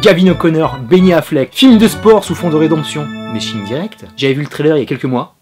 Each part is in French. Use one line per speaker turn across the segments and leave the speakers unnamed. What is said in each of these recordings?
Gavin O'Connor, Ben Affleck, film de sport sous fond de rédemption, mais film direct. J'avais vu le trailer il y a quelques mois,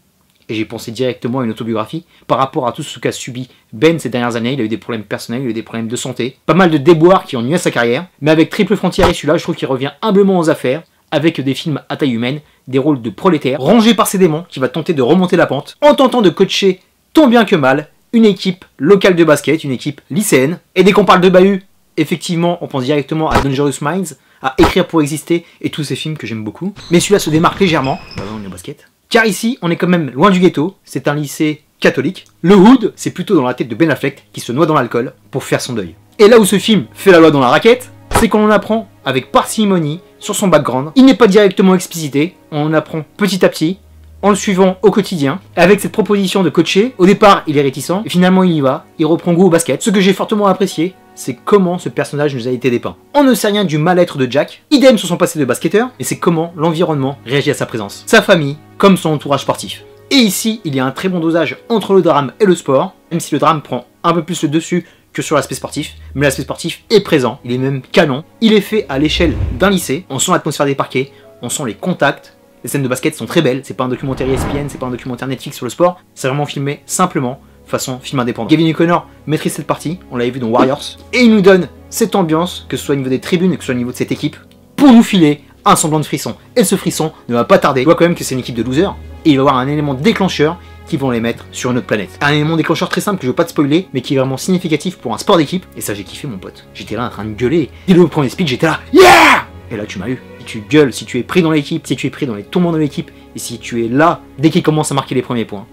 et j'ai pensé directement à une autobiographie par rapport à tout ce qu'a subi Ben ces dernières années. Il a eu des problèmes personnels, il a eu des problèmes de santé, pas mal de déboires qui ont nué à sa carrière, mais avec Triple Frontière et celui-là, je trouve qu'il revient humblement aux affaires, avec des films à taille humaine, des rôles de prolétaires, rangés par ses démons, qui va tenter de remonter la pente, en tentant de coacher tant bien que mal une équipe locale de basket, une équipe lycéenne. Et dès qu'on parle de bahut, effectivement, on pense directement à Dangerous Minds, à Écrire pour exister, et tous ces films que j'aime beaucoup. Mais celui-là se démarque légèrement, bah on est au basket. Car ici, on est quand même loin du ghetto, c'est un lycée catholique. Le hood, c'est plutôt dans la tête de Ben Affleck, qui se noie dans l'alcool pour faire son deuil. Et là où ce film fait la loi dans la raquette, c'est qu'on en apprend avec parcimonie sur son background. Il n'est pas directement explicité, on en apprend petit à petit, en le suivant au quotidien. Avec cette proposition de coacher, au départ il est réticent, et finalement il y va, il reprend goût au basket. Ce que j'ai fortement apprécié, c'est comment ce personnage nous a été dépeint. On ne sait rien du mal-être de Jack, idem sur son passé de basketteur, et c'est comment l'environnement réagit à sa présence. Sa famille, comme son entourage sportif. Et ici, il y a un très bon dosage entre le drame et le sport, même si le drame prend un peu plus le dessus que sur l'aspect sportif, mais l'aspect sportif est présent, il est même canon. Il est fait à l'échelle d'un lycée, on sent l'atmosphère des parquets, on sent les contacts, les scènes de basket sont très belles, c'est pas un documentaire ESPN, c'est pas un documentaire Netflix sur le sport, c'est vraiment filmé simplement, façon film indépendant. Gavin O'Connor maîtrise cette partie, on l'avait vu dans Warriors, et il nous donne cette ambiance, que ce soit au niveau des tribunes, que ce soit au niveau de cette équipe, pour nous filer un semblant de frisson. Et ce frisson ne va pas tarder, on voit quand même que c'est une équipe de losers, et il va y avoir un élément déclencheur qui vont les mettre sur une autre planète. Un élément déclencheur très simple que je veux pas te spoiler, mais qui est vraiment significatif pour un sport d'équipe, et ça j'ai kiffé mon pote. J'étais là en train de gueuler, dès le premier speech j'étais là, yeah! Et là tu m'as eu. Si tu gueules, si tu es pris dans l'équipe, si tu es pris dans les tourments de l'équipe, et si tu es là dès qu'il commence à marquer les premiers points,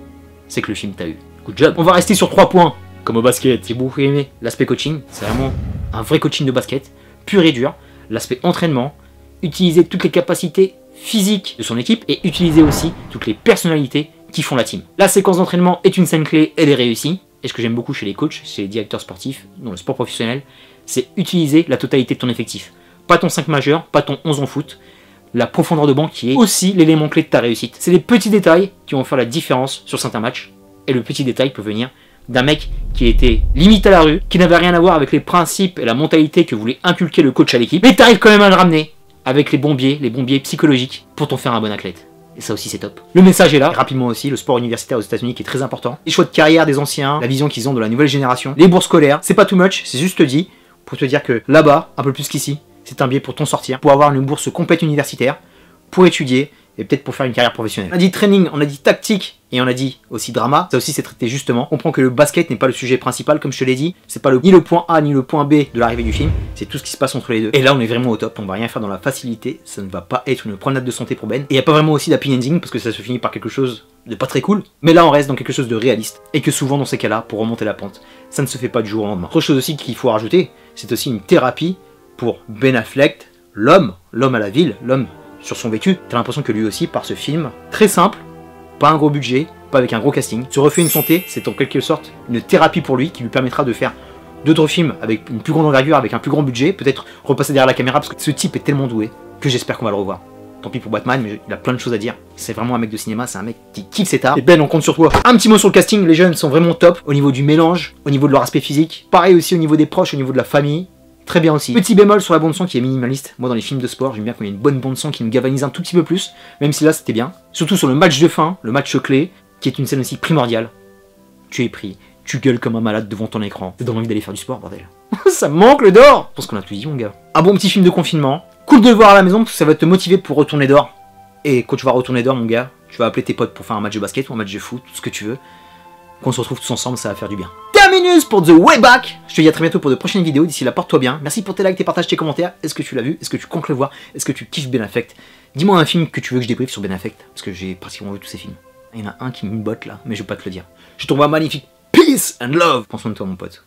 c'est que le film t'a eu. Good job. On va rester sur 3 points, comme au basket. J'ai beaucoup aimé l'aspect coaching, c'est vraiment un vrai coaching de basket, pur et dur. L'aspect entraînement, utiliser toutes les capacités physiques de son équipe, et utiliser aussi toutes les personnalités qui font la team. La séquence d'entraînement est une scène clé, elle est réussie. Et ce que j'aime beaucoup chez les coachs, chez les directeurs sportifs, dans le sport professionnel, c'est utiliser la totalité de ton effectif. Pas ton 5 majeur, pas ton 11 en foot, la profondeur de banc qui est aussi l'élément clé de ta réussite. C'est les petits détails qui vont faire la différence sur certains matchs, et le petit détail peut venir d'un mec qui était limite à la rue, qui n'avait rien à voir avec les principes et la mentalité que voulait inculquer le coach à l'équipe, mais t'arrives quand même à le ramener avec les bons biais psychologiques pour t'en faire un bon athlète. Et ça aussi c'est top. Le message est là. Et rapidement aussi, le sport universitaire aux États-Unis qui est très important. Les choix de carrière des anciens, la vision qu'ils ont de la nouvelle génération, les bourses scolaires, c'est pas too much, c'est juste dit pour te dire que là-bas, un peu plus qu'ici, c'est un biais pour t'en sortir, pour avoir une bourse complète universitaire, pour étudier et peut-être pour faire une carrière professionnelle. On a dit training, on a dit tactique et on a dit aussi drama. Ça aussi c'est traité justement. On comprend que le basket n'est pas le sujet principal comme je te l'ai dit. C'est pas ni le point A ni le point B de l'arrivée du film. C'est tout ce qui se passe entre les deux. Et là on est vraiment au top. On va rien faire dans la facilité. Ça ne va pas être une promenade de santé pour Ben. Et il n'y a pas vraiment aussi d'happy ending parce que ça se finit par quelque chose de pas très cool. Mais là on reste dans quelque chose de réaliste. Et que souvent dans ces cas-là, pour remonter la pente, ça ne se fait pas du jour au lendemain. Autre chose aussi qu'il faut rajouter, c'est aussi une thérapie pour Ben Affleck, l'homme à la ville, l'homme sur son vécu. T'as l'impression que lui aussi, par ce film, très simple, pas un gros budget, pas avec un gros casting, se refait une santé, c'est en quelque sorte une thérapie pour lui qui lui permettra de faire d'autres films avec une plus grande envergure, avec un plus grand budget, peut-être repasser derrière la caméra parce que ce type est tellement doué que j'espère qu'on va le revoir. Tant pis pour Batman, mais il a plein de choses à dire. C'est vraiment un mec de cinéma, c'est un mec qui kiffe cet art. Et Ben, on compte sur toi. Un petit mot sur le casting, les jeunes sont vraiment top au niveau du mélange, au niveau de leur aspect physique. Pareil aussi au niveau des proches, au niveau de la famille. Très bien aussi. Petit bémol sur la bande son qui est minimaliste. Moi dans les films de sport, j'aime bien quand il y a une bonne bande son qui me galvanise un tout petit peu plus, même si là c'était bien. Surtout sur le match de fin, le match clé, qui est une scène aussi primordiale. Tu es pris, tu gueules comme un malade devant ton écran. T'as envie d'aller faire du sport, bordel. Ça me manque le dehors. Je pense qu'on a tout dit mon gars. Un bon petit film de confinement. Cool de le voir à la maison parce que ça va te motiver pour retourner dehors. Et quand tu vas retourner dehors mon gars, tu vas appeler tes potes pour faire un match de basket ou un match de foot, tout ce que tu veux. Qu'on se retrouve tous ensemble, ça va faire du bien. Terminus pour The Way Back. Je te dis à très bientôt pour de prochaines vidéos. D'ici là, porte-toi bien. Merci pour tes likes, tes partages, tes commentaires. Est-ce que tu l'as vu? Est-ce que tu comptes le voir? Est-ce que tu kiffes Ben Affleck? Dis-moi un film que tu veux que je débriefe sur Ben Affleck, parce que j'ai pratiquement vu tous ces films. Il y en a un qui me botte là, mais je vais pas te le dire. Je t'envoie un magnifique peace and love. Prends soin de toi mon pote.